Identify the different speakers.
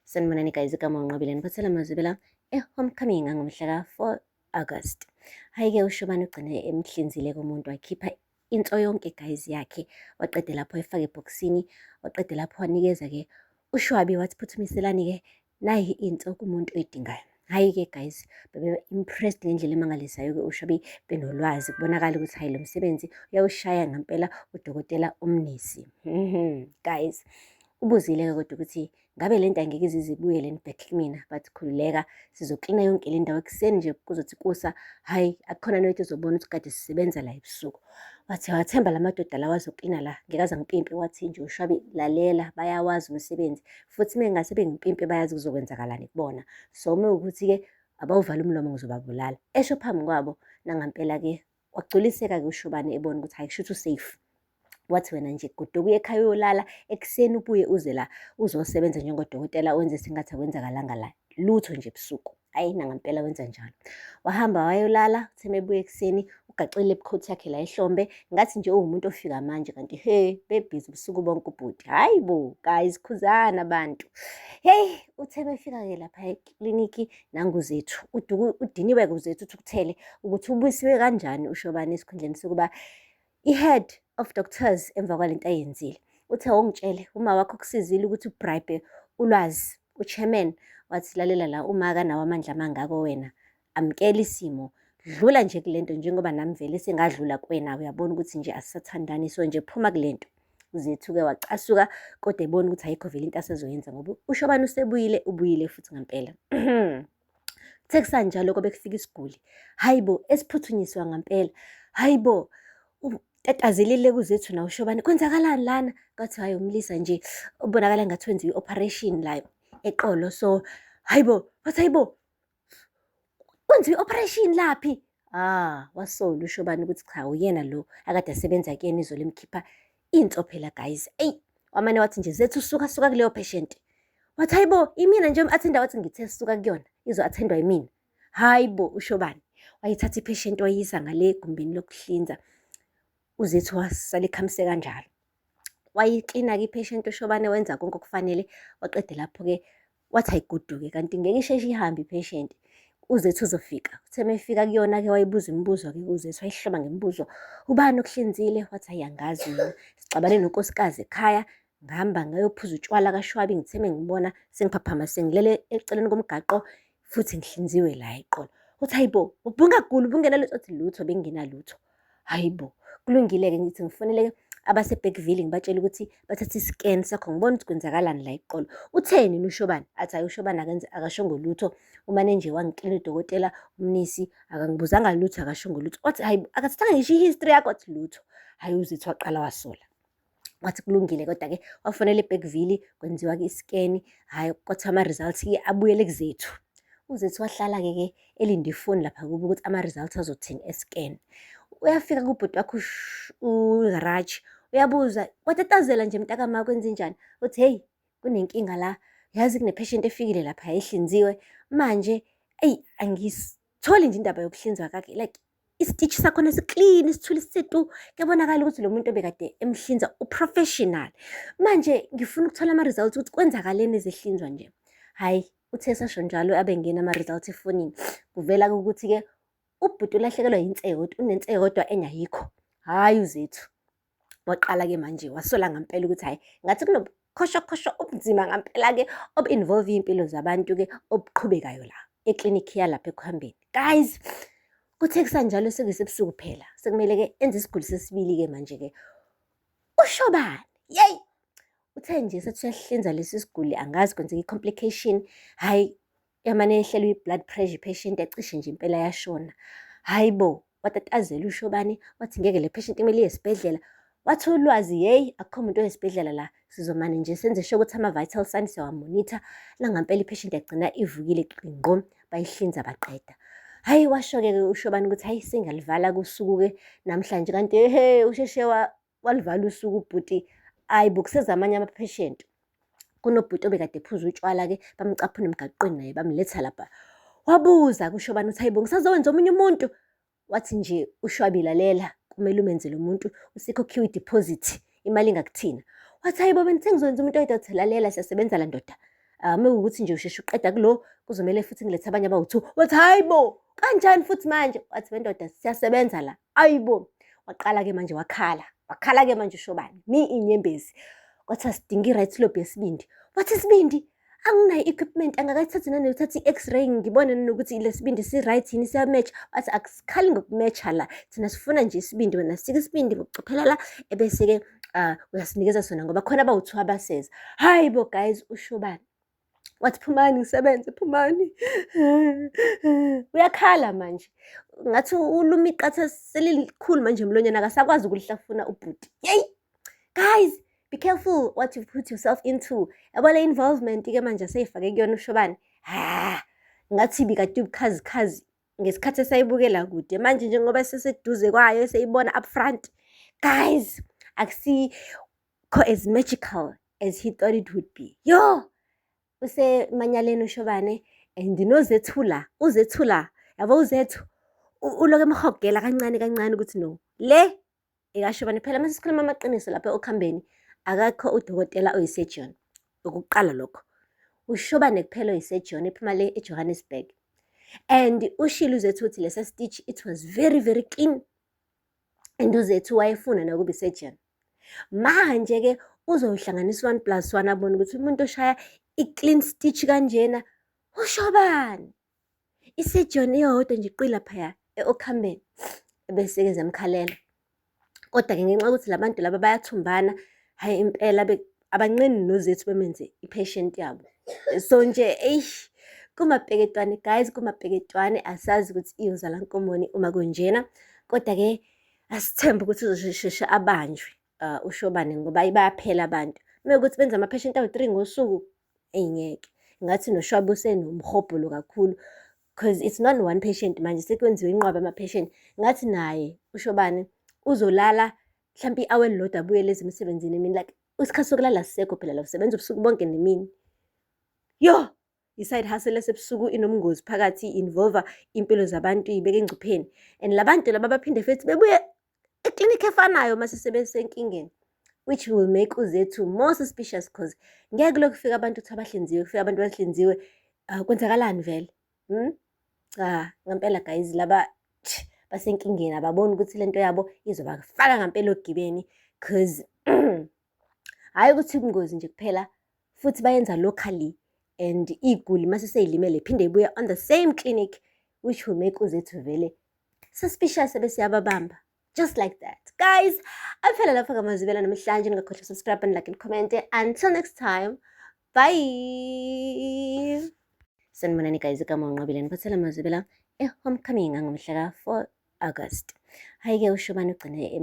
Speaker 1: Sanibonani guys, igama unqobile ngiphathela amazwi la homecoming ngomhla ka-4 August. Hayi-ke uShobane ugcine emhlinzile kumuntu wakhipha into yonke guys yakhe, waqede lapho efaka ebhokisini, waqede lapho wanikeza-ke uShwabi wathi phuthumiselani-ke nayi into kumuntu oyidingayo. Hhayi-ke guys, bebe impressed ngendlela emangalisayo-ke uShwabi benolwazi, kubonakala ukuthi hayi lo msebenzi uyawushaya ngampela udokotela umnisi. Guys, ubuzile-ke kodwa ukuthi ngabe le nto angeke izibuyele back kumina, but khululeka, sizoklina yonke le ndawo ekuseni nje kuzothi kusa. Hhayi, akukhona noyedwa ezobona ukuthi kade sisebenza la ebusuku. Wathi wathemba la madoda lawa azoklina la, ngekaze ngipimpe. Wathi nje uShwabi, lalela, bayawazi umsebenzi, futhi mengase bengimpimpe bayazi kuzokwenzakalani kubona. So mewukuthi-ke abawuvale umlomo ngizobabulala. Esho phambi kwabo nangampela-ke wagculiseka-ke uShobane ebona ukuthi hayi kushuthi usafe. Wathi wena nje goduka uye ekhaya uyolala, ekuseni ubuye uze la uzosebenza njengodokotela, wenze sengathi akwenzakalanga la lutho nje ebusuku. Hhayi nangampela wenza njalo. Wahamba wayolala, uthe mebuya ekuseni ugacile icoat yakhe la ehlombe, ngathi nje uwumuntu ofika manje, kanti bebhizi ubusuku bonke ubhuti. Hhayi bo guys, khuzana abantu. Hey, uthe befika-ke lapha ekliniki nanguzethu, udiniwe-ke uzethu uthukuthele ukuthi ubuyisiwe kanjani uShobane esikhundleni sokuba i-head of doctors emva kwalento ayenzile. Uthe ungitshele uma wakho kusizile ukuthi ubribe ulwazi u-chairman. Wathi lalela la, uma akanawo amandla amangako wena, amkela isimo, dlula nje kulento njengoba nami vele sengadlula kuwena. Uyabona ukuthi nje asisathandani, so nje phuma kulento. Uzethu-ke wacasuka, kodwa ebona ukuthi ayikho vele into asezoyenza ngoba uShobane usebuyile, ubuyile futhi ngampela. Kuthe kusanjalo kobe kufika isiguli, hayi bo, esiphuthunyiswa ngampela. Hayi bo, tatazelile kuzethu na uShobane, kwenzakalani lana? Kathi hayi umlisa nje ubonakala ngathi wenziwe i-operation la eqolo. So hayi bo, wathi hayi bo, kwenziwe i-operation laphi? Wasola uShobane ukuthi cha, uyena lo akade asebenza kuyena izolo emkhipha into phela guys. Eyi, wamane wathi nje zethu suka kuleyo patient. Wathi hayi bo, imina nje umu-attenda. Wathi ngithe sisuka kuyona izo-attendwa yimina. Hayi bo, uShobane wayithatha i-patient wayisa ngale egumbini lokuhlinza. Uzethu wasala ekhamise kanjalo. Wayiklina-ke i-patient uShobane, wenza konke okufanele. Waqede lapho-ke wathi ayigoduke, kanti ngeke isheshe ihambe i-patient, uzethu uzofika. Uthe mefika kuyona-ke wayibuza imibuzo-ke uzethu, wayihloma ngemibuzo. Ubani okuhlinzile? Wathi hayi angazi mina, sixabane nonkosikazi ekhaya, ngihamba ngayophuza utshwala kaShwabi, ngithe mengibona sengiphaphama sengilele eceleni komgaqo futhi ngihlinziwe la eqolo. Uthi hayi bo, ubungaguli ubungenalutho? Uthi lutho, benginalutho. Hayi bo, kulungile-ke ngithi ngifonele abase-Bergville ngibatshela ukuthi bathathe i-scan sakho ngibona ukuthi kwenzakalani la eqolo. Utheni uShobane? Athi hayi uShobane akashongo lutho, umane nje wangiklina udokotela umnisi, akangibuzanga lutho, akashongo lutho. Wathi hayi akathathanga ngisho i-history yakho? Wathi lutho. Hhayi uzethu waqala wasola. Wathi kulungile, kodwa-ke wafonela eBergville kwenziwa-ke i-scan. Hhayi kwathiwa ama-results-ke abuyele kuzethu. Uzethu wahlala-ke elinde ifoni lapha kubo ukuthi ama-results azothini e-scan. Uyafika kubhuti wakho uRaj, uyabuza, watatazela nje mntakama, kwenzenjani? Uthi heyi, kunenkinga la, yazi kune-patient efikile lapha ehlinziwe manje. Eyi, angisitholi nje indaba yokuhlinzwa kakhe, like isitishi sakhona siklini, sithule sisetu. Kuyabonakala ukuthi lo muntu obekade emhlinza uprofessional. Manje ngifuna ukuthola ama-results ukuthi kwenzakaleni ezehlinzwa nje. Hhayi, uthe sasho njalo abengena ama-results efonini, kuvela-ke ukuthi-ke ubhuti ulahlekelwa unenseko kodwa engayikho. Hhayi uzethu waqala-ke manje wasola ngampela ukuthi hhayi ngathi kunobukhoshokhosho obunzima ngampela-ke obu-involve iy'mpilo zabantu-ke obuqhubekayo la eklinikhi yalapha ekuhambeni. Guys, kuthe kusanjalo sekuyisebusuku phela, sekumele-ke enze isiguli sesibili-ke manje-ke uShobane. Yeyi, uthe nje sethi uyasihlinza lesi siguli, angazi kwenzeka i-complication. Hhayi, yamane yehlelwa i-blood pressure i-patient yacishe nje impela yashona. Hhayi bo, watatazela uShobane, wathi ngeke le patient kumele iye esibhedlela. Wathi ulwazi, yeyi akukho muntu oyesibhedlela la, sizomane nje senze sure ukuthi ama-vital signs siyawamonitha. Nangampela i-patient yagcina ivukile qinqo, bayihlinza baqeda. Hhayi, washo-ke uShobane ukuthi hayi sengiyalivala kusuku-ke namhlanje, kanti usheshe walivala usuku ubhuti. Hayi bo, kuseza amanye ama-patient. Kunobhuti obekade ephuza utshwala-ke, bamcaphuna emgaqweni naye bamletha lapha. Wabuza kuShobane ukuthi hayi bo, ngisazowenza omunye umuntu? Wathi nje uShwabi, lalela, kumele umenze lo muntu usikhokhwe i-deposit, imali ingakuthina. Wathi hayi bo, bengithe ngizowenza umuntu oyedwa. Wathi lalela, siyasebenza la ndoda, Mekuwukuthi nje usheshe uqeda kulo kuzomele futhi ngilethe abanye abawu-2. Wathi hayibo, kanjani futhi manje? Wathi wendoda siyasebenza la. Hayibo. Waqala-ke manje wakhala-ke manje uShobane, inyembezi. Kwathi asidinga i-right lobe yesibindi. Wathi isibindi, anginayo i-equipment, angakayithathi nanokuthatha i-x-ray ngibone nokuthi le sibindi si-right yini, siyamatch. Wathi akusikhali ngokumatcha la, thina sifuna nje isibindi, wena sika isibindi ngokucophelela, ebese-ke uyasinikeza sona ngoba khona abawu-2 abaseza. Hayibo guys, uShobane wathi phumani ngisebenze, phumani. Uyakhala manje, ngathi uluma iqatha selilikhulu manje emlonyeni, akasakwazi ukulihlafuna ubhuti. Yeyi guys, be careful what you put yourself into. Yabo le involvement-ke manje aseyifake kuyona uShobane. Ngathi ibikade ubukhazikhazi ngesikhathi esayibukela kude, manje njengoba seseduze kwayo eseyibona up front. Guys, akusikho as magical as he thought it would be. Yo, usemanyaleni uShobane and noZethu uZethu yabo uZethu uloke emhogela kancane kancane ukuthi no, le ekaShobane phela mase sikhuluma amaqiniso lapha okuhambeni akakho udokotela oyisurgeon. Ukuqala lokho, uShobane kuphela oyisurgeon ephuma le eJohannesburg, and ushilo uZethu uthi lesa stitch it was very very clean, and uZethu wayefuna nokuba isurgeon. Manje-ke uzohlanganisa 1+1 abone ukuthi umuntu oshaya i-clean stitch kanjena uShobane, isurgeon eyodwa nje iqila phaya okuhambeni. Bese-ke zamkhalela, kodwa-ke ngenxa yokuthi labantu laba bayathumbana, hayi impela abanqeni noZethu bemenze i-patient yabo. So nje kumapeketwane guys, kumapeketwane, asazi ukuthi iyozala nkomoni uma kunjena, kodwa-ke asithembe ukuthi uzosheshe abanjwe uShobane ngoba bayaphela abantu. Mekuwukuthi benza ama-patient awu-3 ngosuku, ngeke. Ngathi noShwaba usenomhobholo kakhulu, because it's not one patient manje, sekwenziwe inqwaba ama-patient. Ngathi naye uShobane uzolala mhlampe i-hour elilodwa abuyele emsebenzini emini, like isikhathi sokulala sisekho phela la, usebenza ubusuku bonke nemini. Yo, i-side hustle esebusuku inomngozi phakathi, involve impilo zabantu, ibeke engcupheni. And labantu laba baphinde futhi bebuye eklinikhi efanayo mase sebesenkingeni, which will make uZethu more suspicious because ngeke lokhu kufika abantu ukuthi abahlinziwe, kufika abantu bahlinziwe. Kwenzakalani vele? Cha, ngempela guys, laba basenkingeni ababoni ukuthi lento yabo izobafaka ngempela ogibeni, because hayi ukuthi ubungozi nje kuphela, futhi bayenza locally, and iguli mase seyilimele iphinde ibuya on the same clinic, which will make uZethu vele suspicious ebese yababamba. Just like that. Guys, aphela lapha ngamazibela namhlanje, ningakhohlwa subscribe and like and comment. Until next time, bye. Sanibonani guys, igama uNqobile niphathela amazibela homecoming ngomhla ka 4 August. Hayi-ke uShobane ugcine